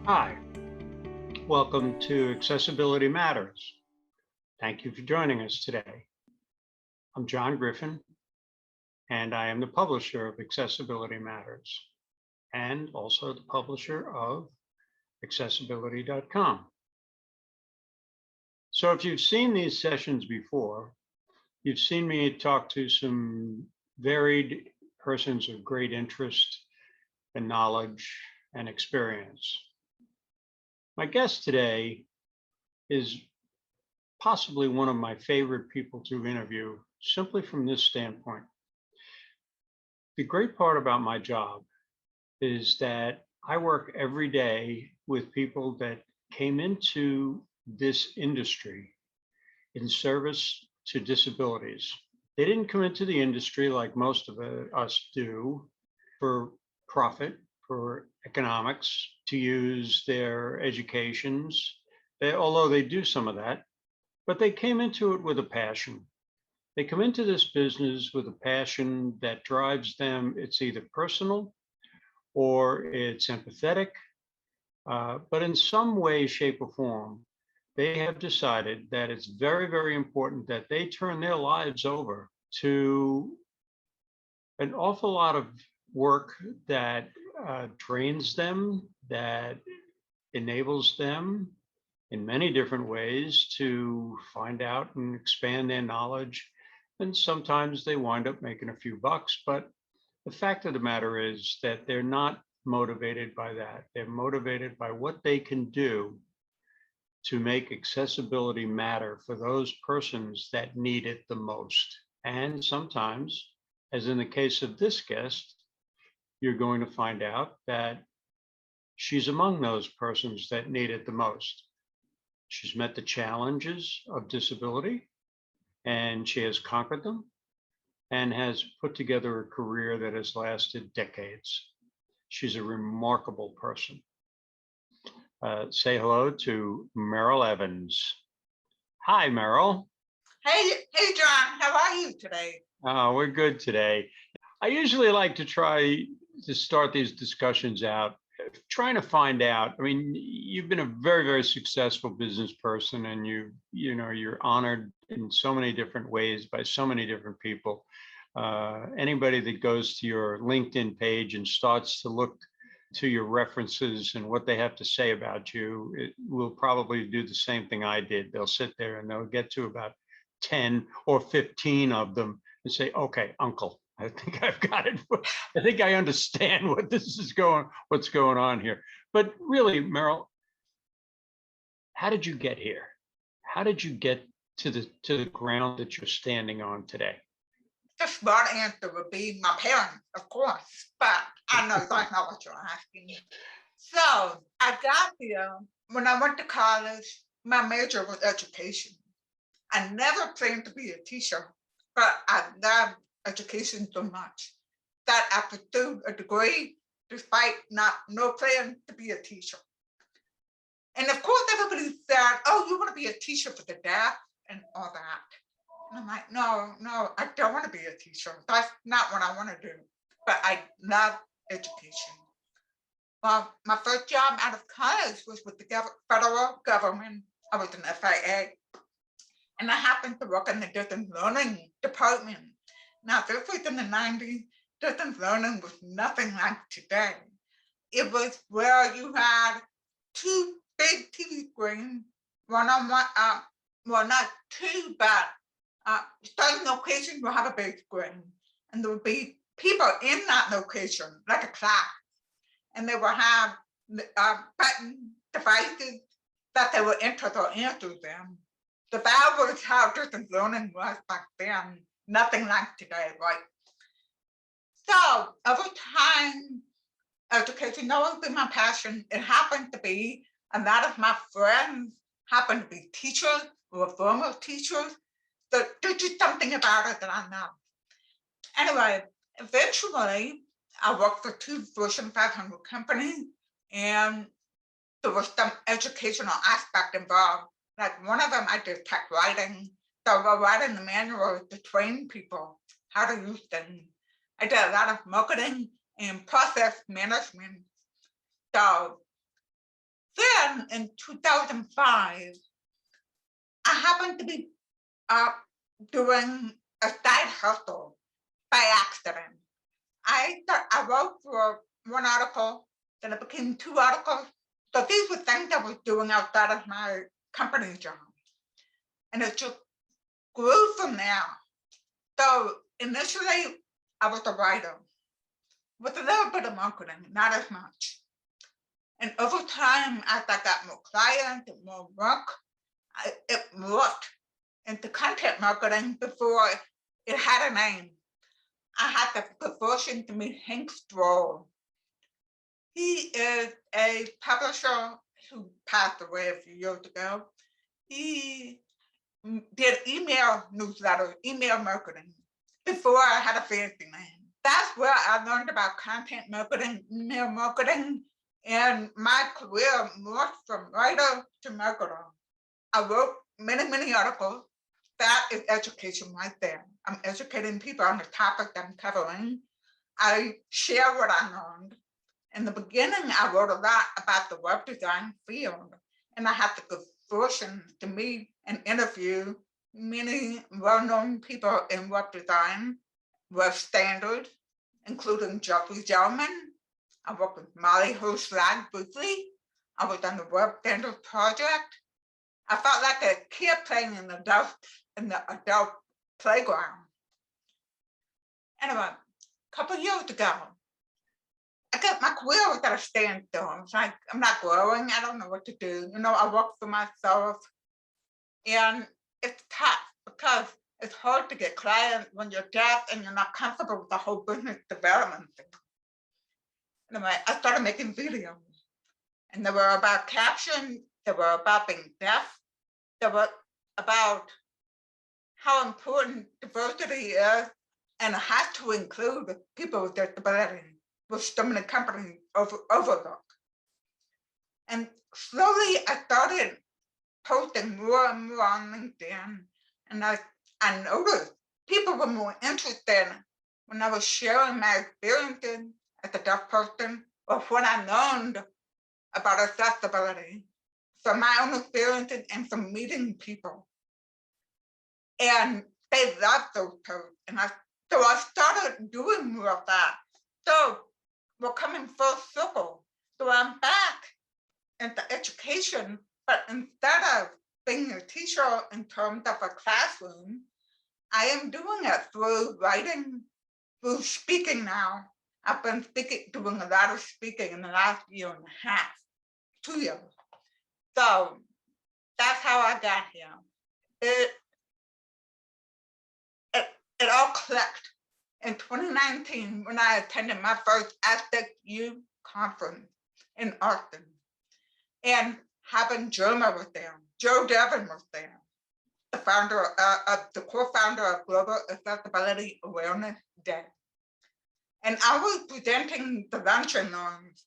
Hi, welcome to Accessibility Matters. Thank you for joining us today. I'm John Griffin, and I am the publisher of Accessibility Matters and also the publisher of accessibility.com. So if you've seen these sessions before, you've seen me talk to some varied persons of great interest and knowledge and experience. My guest today is possibly one of my favorite people to interview, simply from this standpoint. The great part about my job is that I work every day with people that came into this industry in service to disabilities. They didn't come into the industry like most of us do for profit, for economics, to use their educations, although they do some of that, but they came into it with a passion. They come into this business with a passion that drives them. It's either personal or it's empathetic, but in some way, shape, or form, they have decided that it's very, very important that they turn their lives over to an awful lot of work that drains them, that enables them in many different ways to find out and expand their knowledge. And sometimes they wind up making a few bucks, but the fact of the matter is that they're not motivated by that. They're motivated by what they can do to make accessibility matter for those persons that need it the most. And sometimes, as in the case of this guest, you're going to find out that she's among those persons that need it the most. She's met the challenges of disability and she has conquered them and has put together a career that has lasted decades. She's a remarkable person. Say hello to Meryl Evans. Hi, Meryl. Hey, John, how are you today? We're good today. I usually like to try to start these discussions out trying to find out. I mean, you've been a very, very successful business person, and you're honored in so many different ways by so many different people. Anybody that goes to your LinkedIn page and starts to look to your references and what they have to say about you, it will probably do the same thing I did. They'll sit there and they'll get to about 10 or 15 of them and say, okay, uncle, I think I've got it. I think I understand what's going on here. But really, Meryl, how did you get here? How did you get to the ground that you're standing on today? The smart answer would be my parents, of course, but I know that's not what you're asking. So I got here when I went to college. My major was education. I never planned to be a teacher, but I loved education so much that I pursued a degree despite no plan to be a teacher. And of course, everybody said, "Oh, you want to be a teacher for the deaf and all that." And I'm like, no, I don't want to be a teacher. That's not what I want to do. But I love education. Well, my first job out of college was with the federal government. I was an FIA. And I happened to work in the distance learning department. Now, this was in the 90s. Distance learning was nothing like today. It was where you had two big TV screens, one on one, well, not two, but certain locations will have a big screen, and there would be people in that location, like a class, and they will have button devices that they will enter or answer them. So that was how distance learning was back then, nothing like today, right? So over time, education always been my passion. It happened to be a lot of my friends happened to be teachers or former teachers. So there's just something about it that I know. Anyway, eventually I worked for two Fortune 500 companies, and there was some educational aspect involved. Like one of them, I did tech writing. So we're writing the manuals to train people how to use things. I did a lot of marketing and process management. So then in 2005, I happened to be doing a side hustle by accident. I thought I wrote for one article, then it became two articles. So these were things I was doing outside of my company job. And it just grew from there. So initially, I was a writer with a little bit of marketing, not as much. And over time, as I got more clients and more work, it morphed into content marketing before it had a name. I had the good fortune to meet Hank Stroll. He is a publisher who passed away a few years ago. He did email newsletter, email marketing before I had a fancy name. That's where I learned about content marketing, email marketing, and my career morphed from writer to marketer. I wrote many, many articles. That is education right there. I'm educating people on the topic I'm covering. I share what I learned. In the beginning, I wrote a lot about the web design field, and I had the good fortune to meet and interview many well-known people in web design, web standards, including Jeffrey Gelman. I worked with Molly Hoslag briefly. I was on the Web Standards Project. I felt like a kid playing in the adult playground. Anyway, a couple of years ago, I got my career was at a standstill. I was like, I'm not growing. I don't know what to do. You know, I work for myself. And it's tough because it's hard to get clients when you're deaf and you're not comfortable with the whole business development thing. Anyway, I started making videos. And they were about caption, they were about being deaf, they were about how important diversity is and it has to include people with disability, which so many companies overlook. And slowly I started posting more and more on LinkedIn. And I noticed people were more interested when I was sharing my experiences as a deaf person or what I learned about accessibility from my own experiences and from meeting people. And they loved those posts. And so I started doing more of that. So we're coming full circle. So I'm back into education, but instead of being a teacher in terms of a classroom, I am doing it through writing, through speaking now. I've been doing a lot of speaking in the last year and a half, 2 years. So that's how I got here. It all clicked in 2019 when I attended my first Aztec U conference in Austin. And Haben Germa was there. Joe Devon was there, the co-founder of Global Accessibility Awareness Day. And I was presenting the luncheon norms.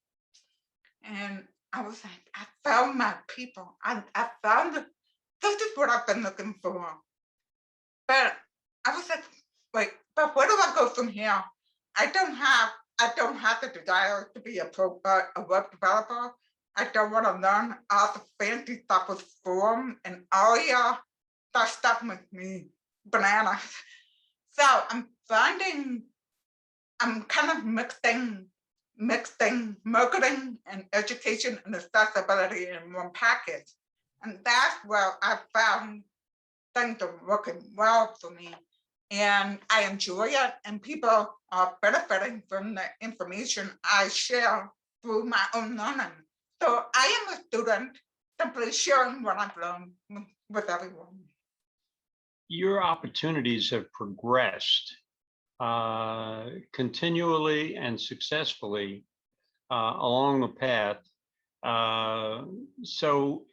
And I was like, I found my people. I found, this is what I've been looking for. But I was like, wait, but where do I go from here? I don't have the desire to be a web developer. I don't want to learn all the fancy stuff with Form and Aria. That stuff makes me bananas. So I'm kind of mixing marketing and education and accessibility in one package. And that's where I found things are working well for me. And I enjoy it, and people are benefiting from the information I share through my own learning. So I am a student simply sharing what I've learned with everyone. Your opportunities have progressed continually and successfully along the path. So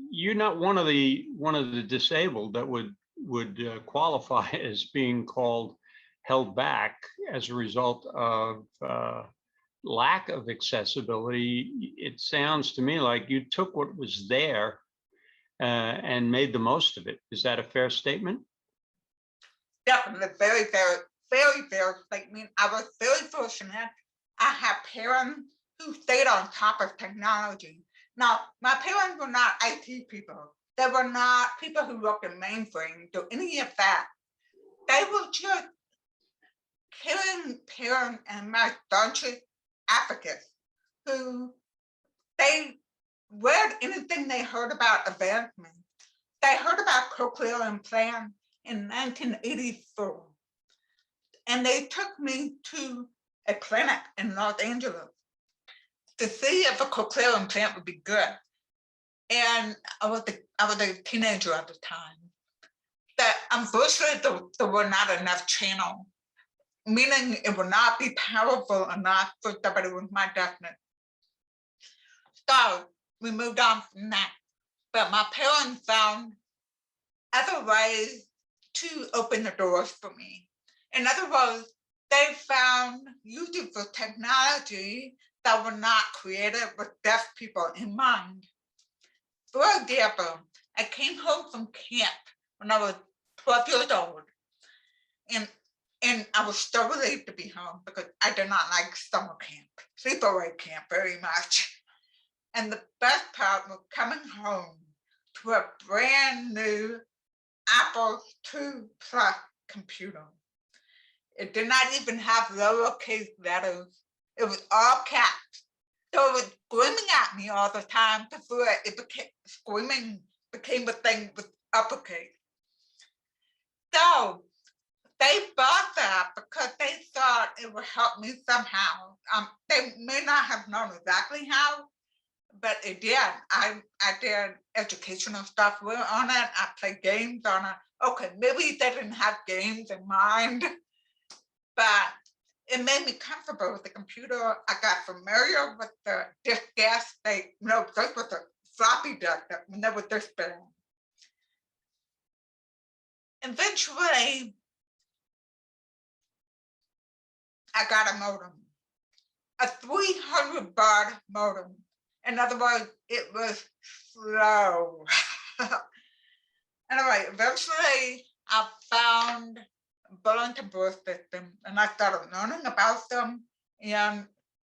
you're not one of the disabled that would qualify as being called held back as a result of lack of accessibility. It sounds to me like you took what was there and made the most of it. Is that a fair statement? Definitely, very fair statement. I was very fortunate. I have parents who stayed on top of technology. Now, my parents were not IT people. They were not people who worked in mainframes or any of that. They were just caring parents and my staunchest advocates who they read anything they heard about advancement. They heard about cochlear implant in 1984. And they took me to a clinic in Los Angeles to see if a cochlear implant would be good. And I was a teenager at the time. That unfortunately there were not enough channels, meaning it would not be powerful enough for somebody with my deafness. So we moved on from that. But my parents found other ways to open the doors for me. In other words, they found uses for technology that were not created with deaf people in mind. For example, I came home from camp when I was 12 years old, and I was so relieved to be home because I did not like summer camp, sleepaway camp very much. And the best part was coming home to a brand new Apple II Plus computer. It did not even have lowercase letters. It was all caps. So it was screaming at me all the time before screaming became a thing with uppercase. So they bought that because they thought it would help me somehow. They may not have known exactly how, but it did. I did educational stuff on it. I played games on it. Okay, maybe they didn't have games in mind, but it made me comfortable with the computer. I got familiar with the diskette. This was a floppy disk that never this big. Eventually, I got a modem, a 300 baud modem. In other words, it was slow. Anyway, eventually I found Burlington Booth system and I started learning about them. And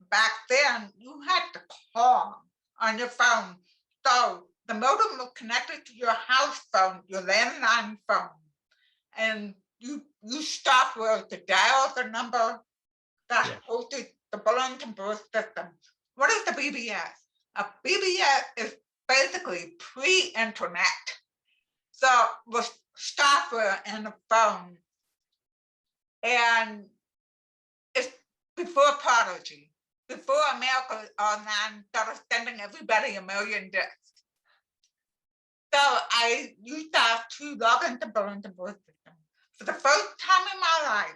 back then you had to call on your phone. So the modem was connected to your house phone, your landline phone. And you stopped where to dial the number that hosted the Burlington Booth system. What is the BBS? A BBS is basically pre-internet. So with software and the phone. And it's before Prodigy, before America Online started sending everybody a million discs. So I used that to log into Burlington Booth system. For the first time in my life,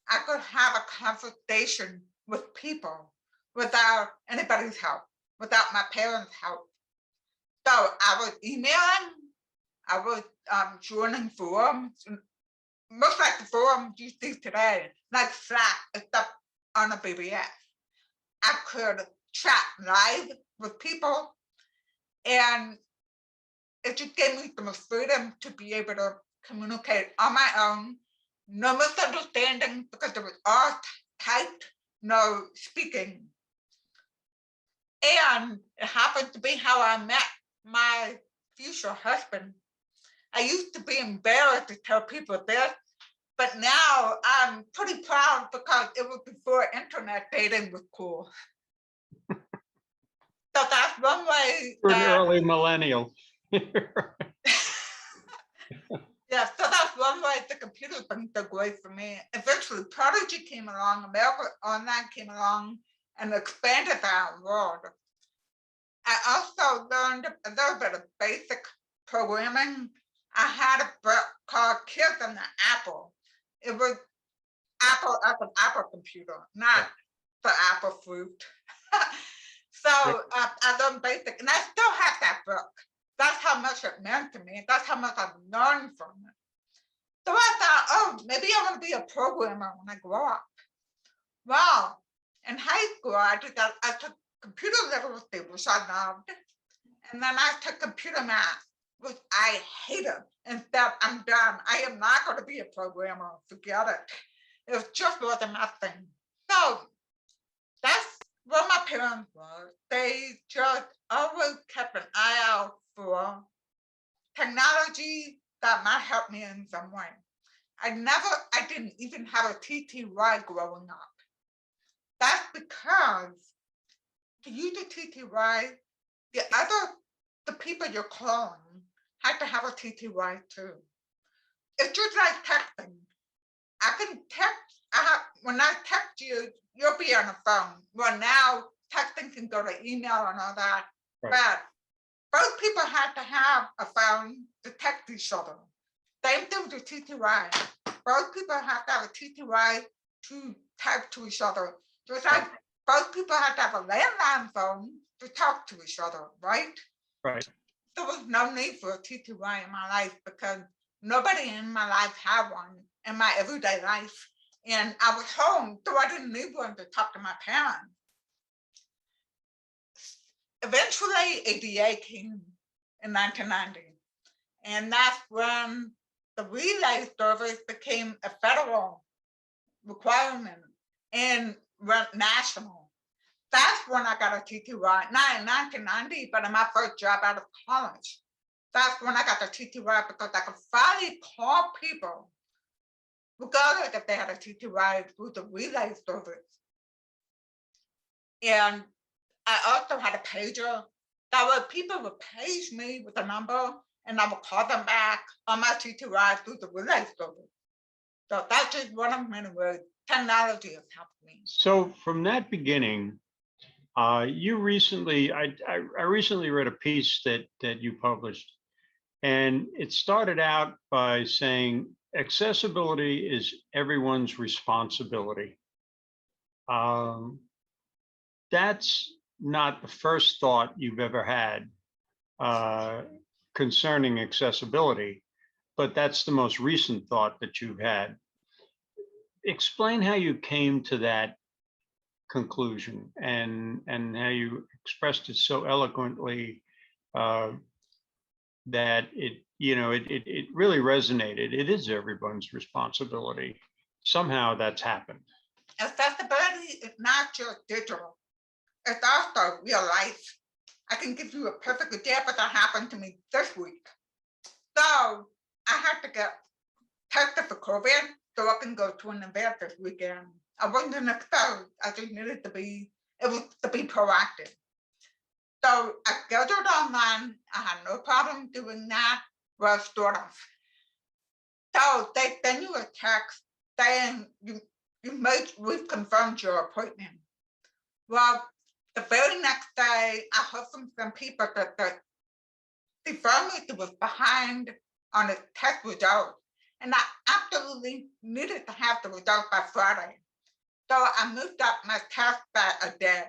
I could have a conversation with people without anybody's help, without my parents' help. So I was emailing, I was joining forums, most like the forums you see today, like Slack, except on a BBS. I could chat live with people, and it just gave me the most freedom to be able to communicate on my own, no misunderstanding because it was all typed, no speaking. And it happened to be how I met my future husband. I used to be embarrassed to tell people this, but now I'm pretty proud because it was before internet dating was cool. So that's one way. You're an early millennial. Yeah, so that's one way the computer's been so great for me. Eventually, Prodigy came along, America Online came along, and expanded our world. I also learned a little bit of basic programming. I had a book called Kids on the Apple. It was Apple as an Apple computer, not the Apple fruit. So I learned basic, and I still have that book. That's how much it meant to me. That's how much I've learned from it. So I thought, oh, maybe I want to be a programmer when I grow up. Well, in high school, I took computer literacy, which I loved. And then I took computer math, which I hated. And said, I'm done. I am not going to be a programmer. Forget it. It just wasn't my thing. So that's Well, my parents were. They just always kept an eye out for technology that might help me in some way. I didn't even have a TTY growing up. That's because to use a TTY, the people you're calling had to have a TTY too. It's just like texting. I can text, when I text you, you'll be on the phone. Well, now texting can go to email and all that. Right. But both people had to have a phone to text each other. Same thing with the TTY. Both people have to have a TTY to type to each other. Just like both people have to have a landline phone to talk to each other, right? Right. There was no need for a TTY in my life because nobody in my life had one in my everyday life. And I was home, so I didn't need one to talk to my parents. Eventually, ADA came in 1990. And that's when the relay service became a federal requirement and went national. That's when I got a TTY, not in 1990, but in my first job out of college. That's when I got the TTY because I could finally call people, regardless if they had a TTY, through the relay service. And I also had a pager that would people would page me with a number and I would call them back on my TTY through the relay service. So that's just one of many ways technology has helped me. So from that beginning, you recently, I recently read a piece that you published, and it started out by saying accessibility is everyone's responsibility. Um, that's not the first thought you've ever had uh, concerning accessibility, but that's the most recent thought that you've had. Explain how you came to that conclusion and how you expressed it so eloquently uh, that it really resonated. It is everyone's responsibility. Somehow that's happened. Accessibility is not just digital, it's also real life. I can give you a perfect example that happened to me this week. So I had to get tested for COVID so I can go to an event this weekend. I wasn't exposed. I just needed to be, it was to be proactive. So I scheduled online. I had no problem doing that. Well, sort of. So they send you a text saying we've confirmed your appointment. Well, the very next day, I heard from some people that the pharmacy was behind on the test result, and I absolutely needed to have the result by Friday. So I moved up my test by a day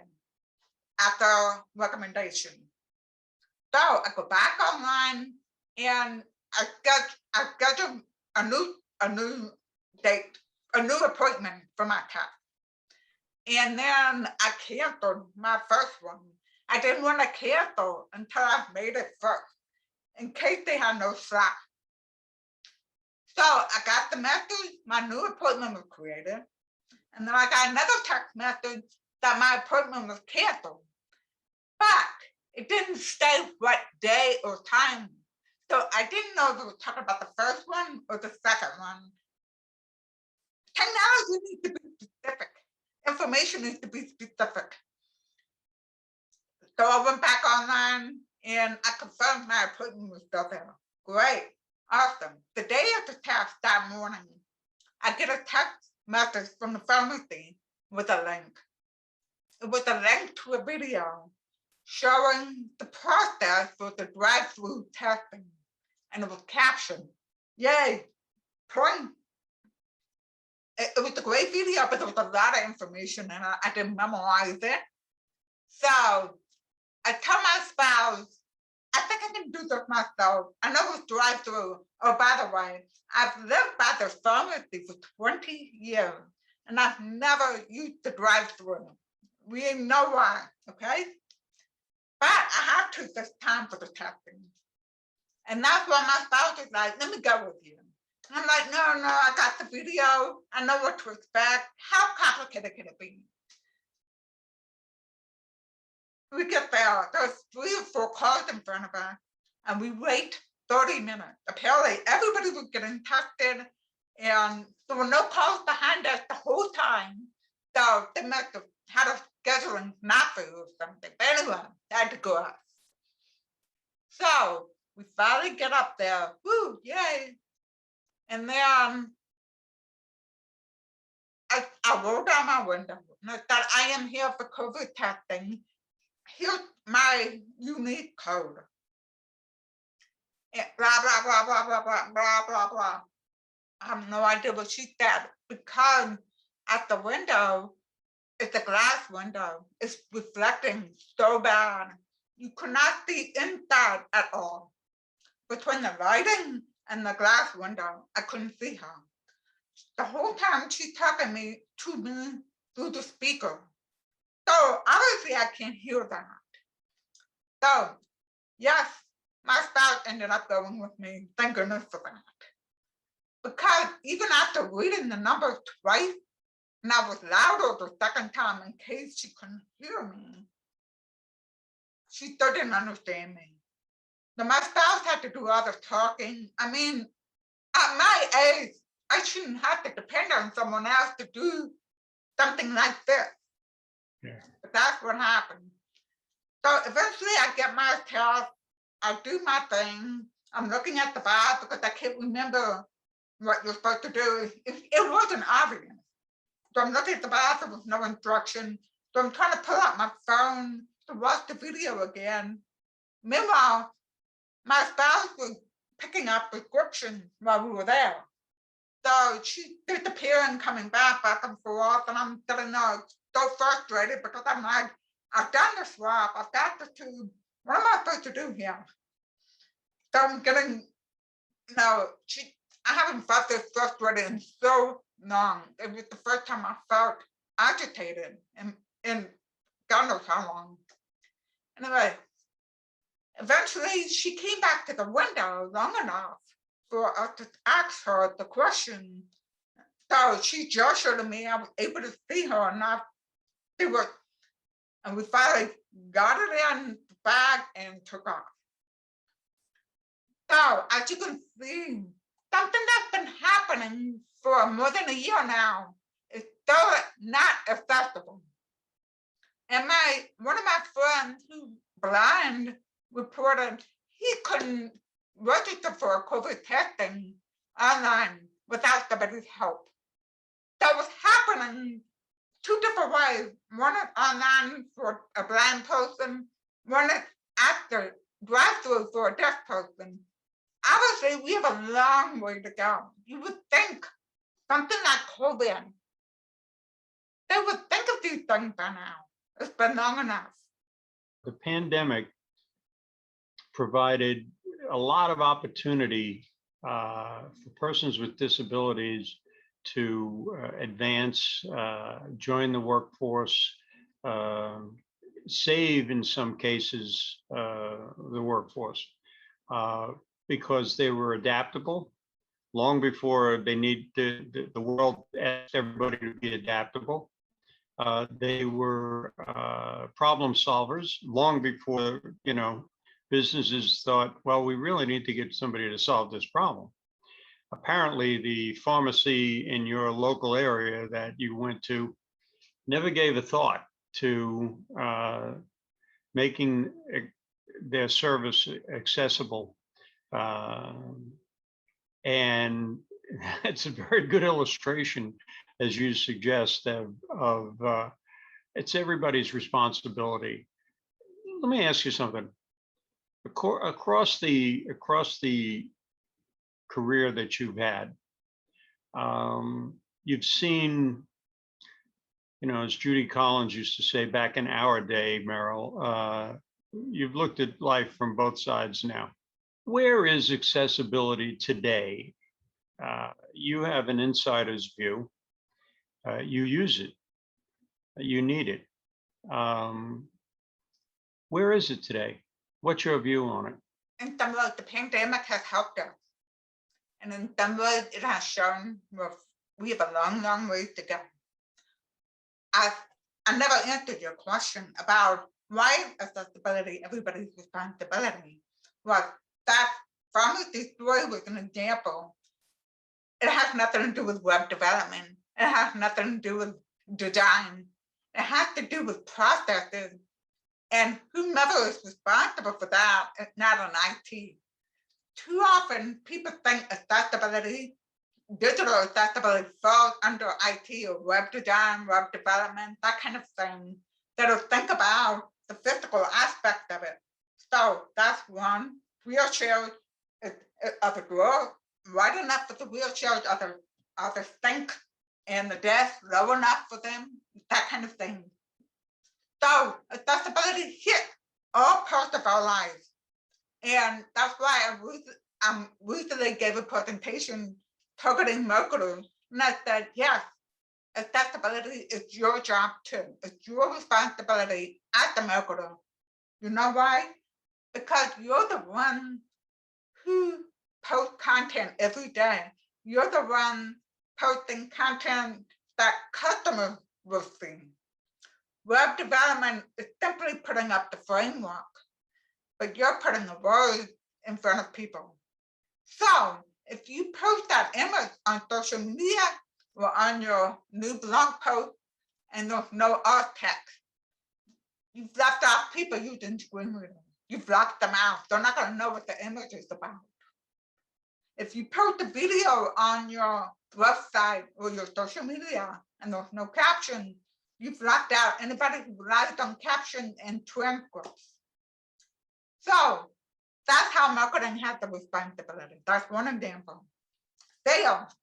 after recommendation. So I go back online and I scheduled a new date, a new appointment for my test. And then I canceled my first one. I didn't want to cancel until I made it first, in case they had no slot. So I got the message, my new appointment was created. And then I got another text message that my appointment was canceled. But it didn't say what day or time. So I didn't know if it was talking about the first one or the second one. Technology needs to be specific. Information needs to be specific. So I went back online and I confirmed my appointment was still there. Great, awesome. The day of the test that morning, I get a text message from the pharmacy with a link. It was a link to a video showing the process for the drive-through testing. And it was captioned, yay, point. It was a great video, but there was a lot of information and I didn't memorize it. So I tell my spouse, I think I can do this myself. I know it's drive-through. Oh, by the way, I've lived by the pharmacy for 20 years and I've never used the drive-through. We know why, okay? But I have to this time for the testing. And that's why my spouse is like, let me go with you. And I'm like, no, I got the video. I know what to expect. How complicated can it be? we get there, there's 3 or 4 cars in front of us, and we wait 30 minutes. Apparently, everybody was getting tested, and there were no cars behind us the whole time. So they must have had us scheduling snafu or something. But anyway, they had to go up. So we finally get up there. Woo, yay. And then I rolled down my window and I thought, I am here for COVID testing. Here's my unique code. And blah, blah, blah, blah, blah, blah, blah, blah, blah. I have no idea what she said because at the window, it's a glass window. It's reflecting so bad. You could not see inside at all. Between the lighting and the glass window, I couldn't see her. The whole time she's talking to me through the speaker. So obviously I can't hear that. So yes, my spouse ended up going with me. Thank goodness for that. Because even after reading the numbers twice, and I was louder the second time in case she couldn't hear me, she still didn't understand me. Now my spouse had to do all the talking. I mean, at my age, I shouldn't have to depend on someone else to do something like this. Yeah. But that's what happened. So eventually I get my test, I do my thing. I'm looking at the bar because I can't remember what you're supposed to do. It wasn't obvious. So I'm looking at the bar, there was no instruction. So I'm trying to pull out my phone to watch the video again. Meanwhile, my spouse was picking up prescriptions while we were there. So she disappearing, coming back and forth, and I'm getting so frustrated because I'm like, I've done the swab, I've got the tube. What am I supposed to do here? So I'm getting, I haven't felt this frustrated in so long. It was the first time I felt agitated in God knows how long. Anyway, eventually she came back to the window long enough for us to ask her the question. So she gestured to me. I was able to see her enough. And we finally got it in the bag and took off. So as you can see, something that's been happening for more than a year now is still not accessible. And one of my friends who's blind reported he couldn't register for COVID testing online without somebody's help. That was happening 2 different ways. One is online for a blind person, one is at the drive-through for a deaf person. Obviously, we have a long way to go. You would think something like COVID, they would think of these things by now. It's been long enough. The pandemic provided a lot of opportunity for persons with disabilities to advance, join the workforce, save in some cases the workforce because they were adaptable long before the world asked everybody to be adaptable. They were problem solvers long before, businesses thought, well, we really need to get somebody to solve this problem. Apparently, the pharmacy in your local area that you went to never gave a thought to making their service accessible. And it's a very good illustration, as you suggest, of it's everybody's responsibility. Let me ask you something. Across the career that you've had, you've seen, as Judy Collins used to say back in our day, Meryl, you've looked at life from both sides now. Where is accessibility today? You have an insider's view. You use it. You need it. Where is it today? What's your view on it? In some ways, the pandemic has helped us. And in some ways, it has shown we have a long, long ways to go. I never answered your question about why accessibility everybody's responsibility was that pharmacy story was an example. It has nothing to do with web development. It has nothing to do with design. It has to do with processes. And whomever is responsible for that is not an IT. Too often people think accessibility, digital accessibility falls under IT or web design, web development, that kind of thing. They don't think about the physical aspect of it. So that's one. Wheelchairs are the girl right enough for the wheelchairs, others think, and the desk low enough for them, that kind of thing. So accessibility hit all parts of our lives. And that's why I recently gave a presentation targeting marketers. And I said, yes, accessibility is your job too. It's your responsibility as the marketer. You know why? Because you're the one who posts content every day. You're the one posting content that customers will see. Web development is simply putting up the framework, but you're putting the words in front of people. So if you post that image on social media or on your new blog post and there's no alt text, you've left off people using screen readers. You've locked them out. They're not going to know what the image is about. If you post a video on your website or your social media and there's no caption, you've locked out anybody who relies on caption and transcripts. So that's how marketing has the responsibility. That's one example. Sales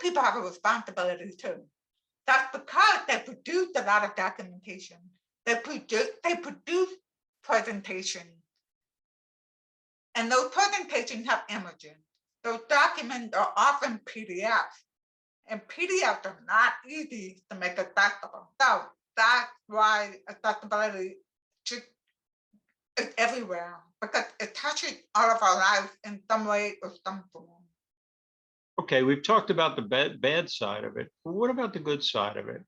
people have a responsibility too. That's because they produce a lot of documentation. They produce presentation. And those presentations have images. Those documents are often PDFs. And PDFs are not easy to make accessible. So that's why accessibility is everywhere, because it touches all of our lives in some way or some form. Okay, we've talked about the bad side of it. But what about the good side of it?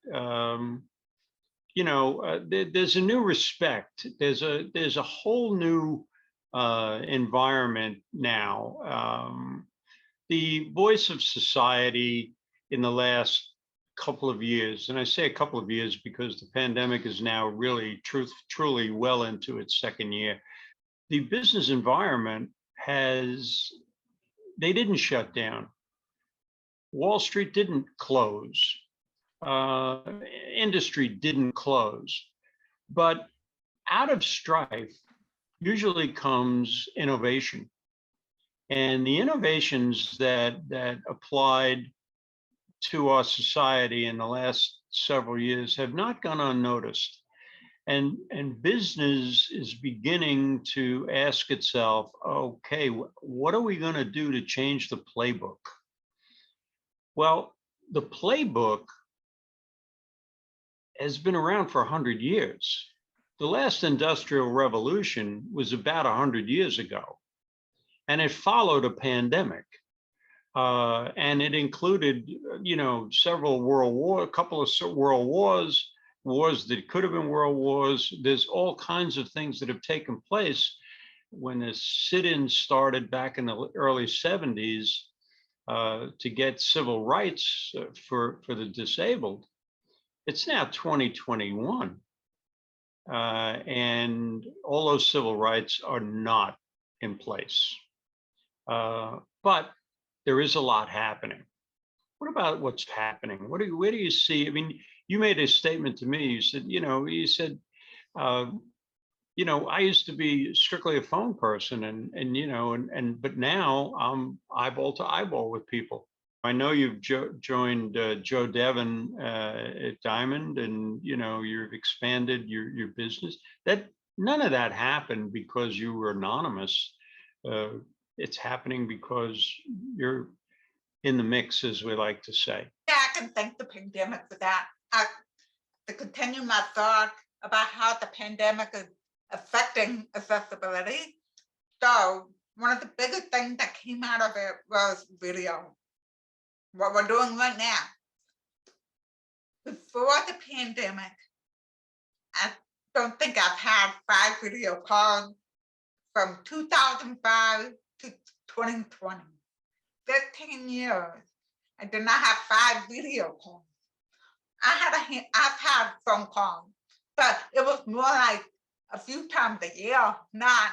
There's a new respect. There's a whole new environment now. The voice of society in the last couple of years, and I say a couple of years because the pandemic is now really truly well into its second year. The business environment they didn't shut down. Wall Street didn't close. Industry didn't close. But out of strife usually comes innovation. And the innovations that applied to our society in the last several years have not gone unnoticed. And business is beginning to ask itself, okay, what are we going to do to change the playbook? Well, the playbook has been around for 100 years. The last industrial revolution was about 100 years ago, and it followed a pandemic. And it included, several world wars, a couple of world wars that could have been world wars. There's all kinds of things that have taken place when the sit-in started back in the early 70s to get civil rights for the disabled. It's now 2021. And all those civil rights are not in place. But there is a lot happening. What about what's happening? Where do you see? I mean, you made a statement to me. You said, I used to be strictly a phone person, but now I'm eyeball to eyeball with people. I know you've joined Joe Devon at Diamond, and you've expanded your business. That none of that happened because you were anonymous. It's happening because you're in the mix, as we like to say. Yeah, I can thank the pandemic for that. To continue my thought about how the pandemic is affecting accessibility. So one of the biggest things that came out of it was video. What we're doing right now. Before the pandemic, don't think I've had 5 video calls from 2005 to 2020. 15 years. I did not have 5 video calls. I've had phone calls, but it was more like a few times a year, not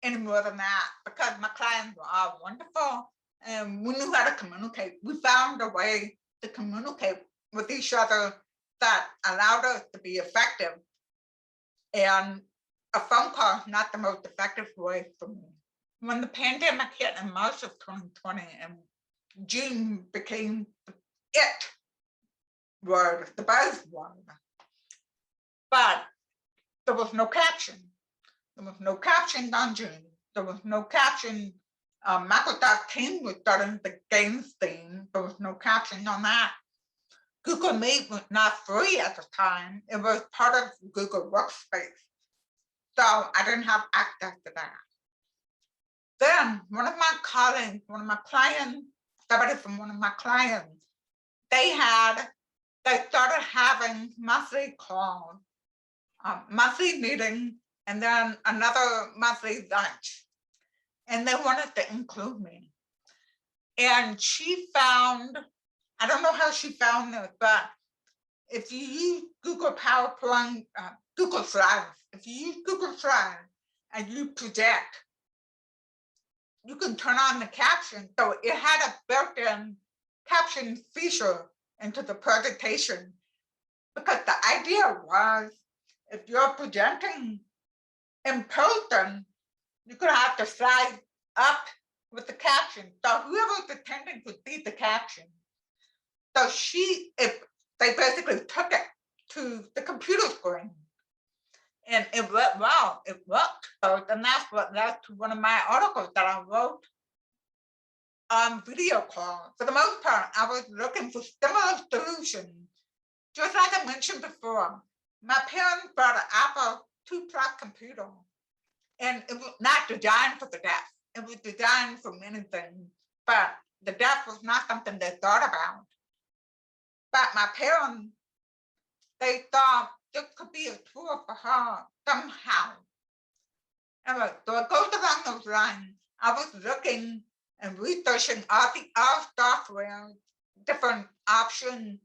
any more than that, because my clients were all wonderful and we knew how to communicate. We found a way to communicate with each other that allowed us to be effective. And a phone call is not the most effective way for me. When the pandemic hit in March of 2020 and June became it word, the buzzword, but there was no caption. There was no caption on June. There was no caption. Microsoft Teams was starting the games theme. There was no caption on that. Google Meet was not free at the time. It was part of Google Workspace. So I didn't have access to that. Then one of my colleagues, one of my clients, somebody from one of my clients, they started having monthly calls, monthly meetings, and then another monthly lunch. And they wanted to include me. And she found, I don't know how she found this, but if you use Google PowerPoint, Google Slides, if you use Google Slides and you project, you can turn on the caption. So it had a built-in caption feature into the presentation, because the idea was, if you're presenting in person, you're gonna have to slide up with the caption. So whoever's attending could see the caption. So they basically took it to the computer screen. And it went well, it worked. So then that's what led to one of my articles that I wrote on video calls. For the most part, I was looking for similar solutions. Just like I mentioned before, my parents bought an Apple II Plus computer, and it was not designed for the deaf. It was designed for many things, but the deaf was not something they thought about. But my parents, they thought this could be a tool for her somehow. Anyway, so it goes along those lines. I was looking and researching all software, different options,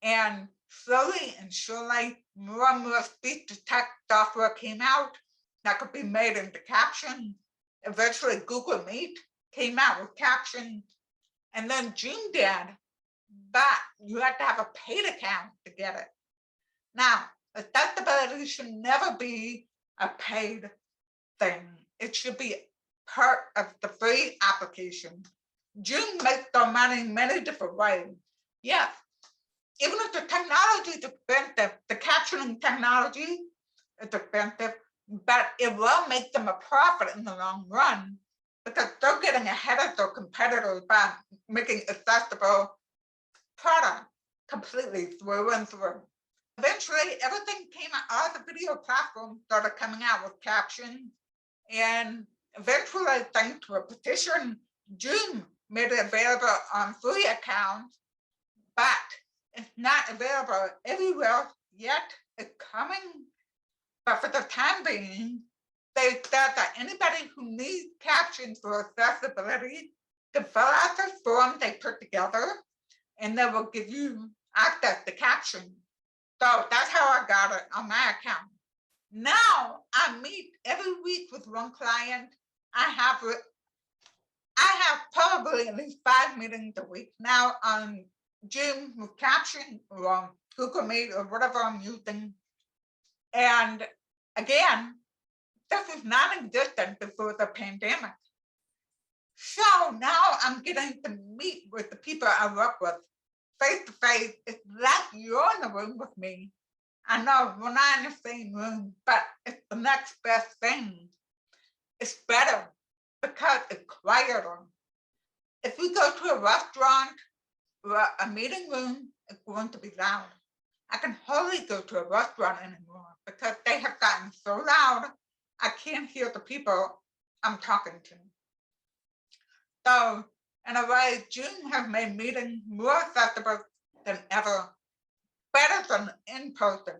and slowly and surely more and more speech-to-text software came out that could be made into caption. Eventually Google Meet came out with caption, and then Zoom did, but you had to have a paid account to get it. Now, accessibility should never be a paid thing. It should be part of the free application. Zoom makes their money in many different ways. Yes, even if the technology is expensive, the captioning technology is expensive, but it will make them a profit in the long run, because they're getting ahead of their competitors by making accessible product completely through and through. Eventually, everything came out, all the video platforms started coming out with captions, and eventually, thanks to a petition, Zoom made it available on free accounts, but it's not available everywhere yet. It's coming, but for the time being, they said that anybody who needs captions for accessibility can fill out this form they put together, and they will give you access to captions. So that's how I got it on my account. Now I meet every week with one client. I have probably at least 5 meetings a week now on Zoom with caption or on Google Meet or whatever I'm using. And again, this was non-existent before the pandemic. So now I'm getting to meet with the people I work with face to face. It's like you're in the room with me. I know we're not in the same room, but it's the next best thing. It's better because it's quieter. If we go to a restaurant or a meeting room, it's going to be loud. I can hardly go to a restaurant anymore because they have gotten so loud, I can't hear the people I'm talking to. So in a way, Zoom has made meetings more accessible than ever, better than in person,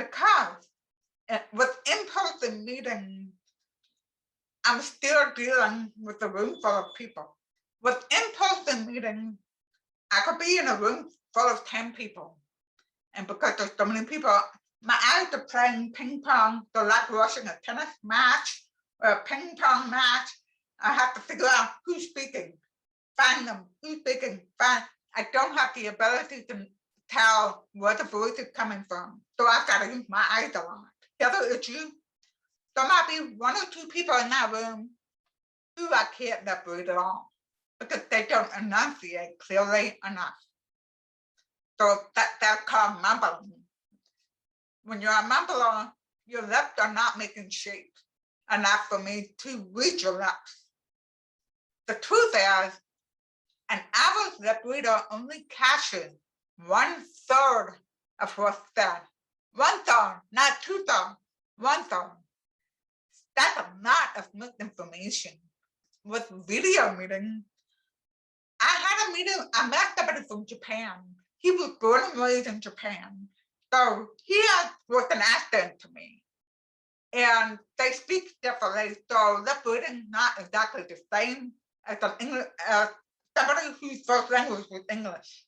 because with in-person meetings, I'm still dealing with a room full of people. With in-person meetings, I could be in a room full of 10 people. And because there's so many people, my eyes are playing ping pong. They're like watching a tennis match or a ping pong match. I have to figure out who's speaking, find them, who's speaking, find. I don't have the ability to tell where the voice is coming from. So I've got to use my eyes a lot. The other issue, there might be 1 or 2 people in that room who I can't separate at all because they don't enunciate clearly enough. So that's called mumbling. When you're a mumbler, your lips are not making shape enough for me to read your lips. The truth is, an average lip reader only catches 1/3 of what's said. 1/3, not 2/3, 1/3. That's a lot of misinformation. With video meetings, I had a meeting, I met somebody from Japan. He was born and raised in Japan. So he was an accent to me. And they speak differently. So lip reading not exactly the same as somebody whose first language was English.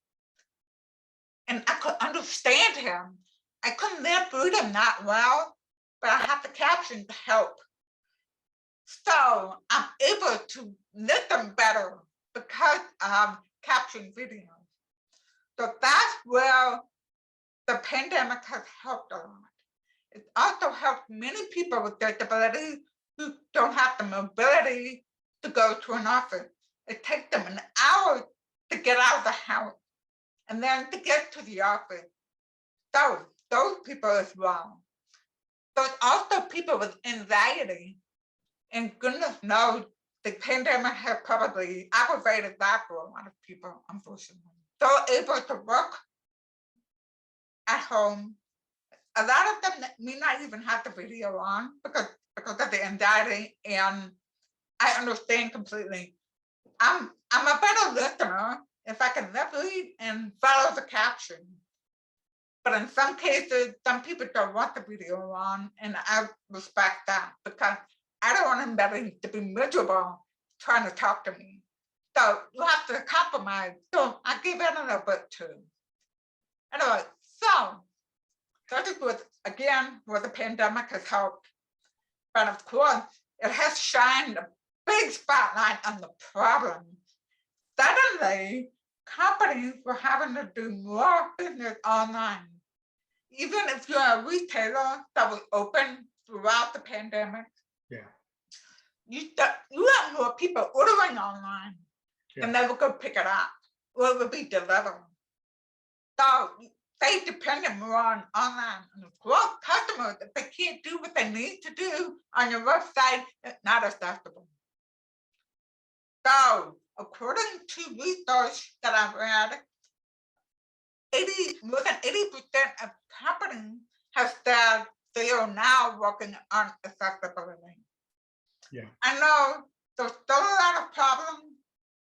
And I could understand him. I couldn't lip read him that well, but I had the caption to help. So I'm able to listen better because of caption videos. So that's where the pandemic has helped a lot. It also helped many people with disabilities who don't have the mobility to go to an office. It takes them an hour to get out of the house and then to get to the office. So those people as well. There's also people with anxiety. And goodness knows, the pandemic has probably aggravated that for a lot of people, unfortunately. They're able to work at home. A lot of them may not even have the video on because of the anxiety, and I understand completely. I'm a better listener if I can lip read and follow the caption. But in some cases, some people don't want the video on, and I respect that because I don't want anybody to be miserable trying to talk to me. So you have to compromise. So I give in a little bit too. Anyway, so that is what, again, where the pandemic has helped. But of course, it has shined a big spotlight on the problem. Suddenly, companies were having to do more business online. Even if you're a retailer that was open throughout the pandemic, Yeah. you have more people ordering online and they will go pick it up or it will be delivered. So they depend more on online. And of course, customers, if they can't do what they need to do on your website, it's not accessible. So according to research that I've read, more than 80% of companies have said they are now working on accessibility. Yeah. I know there's still a lot of problems,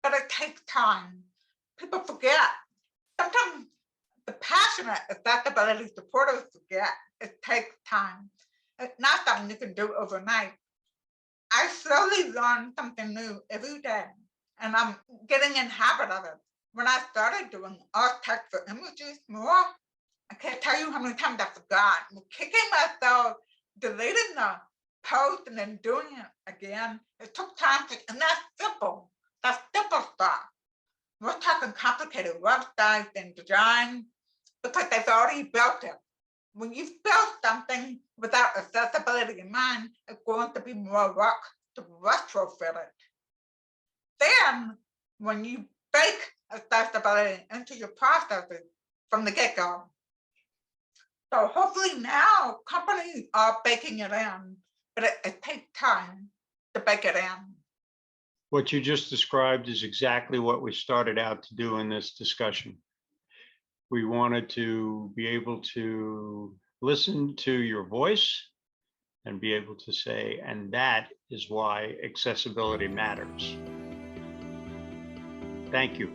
but it takes time. People forget. Sometimes the passionate accessibility supporters forget it takes time. It's not something you can do overnight. I slowly learn something new every day, and I'm getting in habit of it. When I started doing art text for images more, I can't tell you how many times I forgot. Kicking myself, deleting the post and then doing it again. It took time and that's simple. That's simple stuff. We're talking complicated websites and design because they've already built it. When you've built something without accessibility in mind, it's going to be more work to retrofit it. Then, when you bake accessibility into your processes from the get-go. So hopefully now companies are baking it in, but it takes time to bake it in. What you just described is exactly what we started out to do in this discussion. We wanted to be able to listen to your voice and be able to say, and that is why accessibility matters. Thank you.